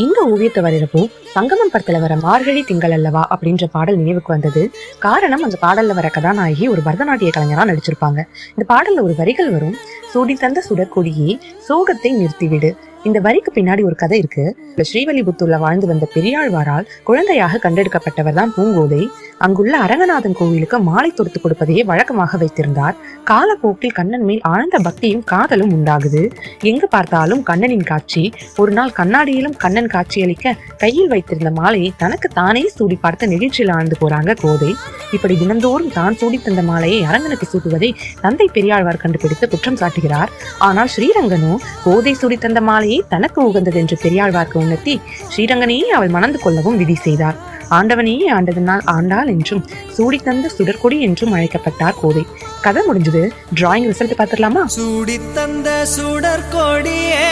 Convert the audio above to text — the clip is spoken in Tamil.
இந்த ஓவியத்தை வரைகிறப்போ சங்கமம் படத்துல வர மார்கழி திங்கள் அல்லவா அப்படின்ற பாடல் நினைவுக்கு வந்தது. காரணம், அந்த பாடல்ல வர கதாநாயகி ஒரு பரதநாட்டிய கலைஞரா நடிச்சிருப்பாங்க. இந்த பாடல்ல ஒரு வரிகள் வரும், சூடி தந்த சுடற்கொடியே சோகத்தை நிறுத்திவிடு. இந்த வரிக்கு பின்னாடி ஒரு கதை இருக்கு. ஸ்ரீவல்லிபுத்தூர்ல வாழ்ந்து வந்த பெரியாழ்வாரால் குழந்தையாக கண்டெடுக்கப்பட்டவர் தான் பூங்கோதை. அங்குள்ள அரங்கநாதன் கோவிலுக்கு மாலை தொடுத்து கொடுப்பதையே வழக்கமாக வைத்திருந்தார். காலப்போக்கில் கண்ணன் மேல் ஆழ்ந்த பக்தியும் காதலும் உண்டாகுது. எங்கு பார்த்தாலும் கண்ணனின் காட்சி. ஒரு நாள் கண்ணாடியிலும் கண்ணன் காட்சியளிக்க கையில் வைத்திருந்த மாலையை தனக்கு தானே சூடி பார்த்து நிகழ்ச்சியில் ஆழ்ந்து போறாங்க கோதை. இப்படி தினந்தோறும் தான் சூடி தந்த மாலையை அரங்கனுக்கு சூட்டுவதை தந்தை பெரியாழ்வார் கண்டுபிடித்து குற்றம் சாட்டுகிறார். ஆனால் ஸ்ரீரங்கனோ கோதை சூடி தந்த மாலையை தனக்கு உகந்தது என்று பெரியாழ்வார்க்கு உணர்த்தி ஸ்ரீரங்கனையே அவள் மணந்து கொள்ளவும் விதி செய்தார். ஆண்டவனையே ஆண்டதனால் ஆண்டாள் என்றும் சூடி தந்த சுடற்கொடி என்றும் அழைக்கப்பட்டார் கோதை. கதை முடிஞ்சது. டிராயிங் ரிசல்ட் பார்த்துடலாமா? சூடி தந்த சுடற்கொடியே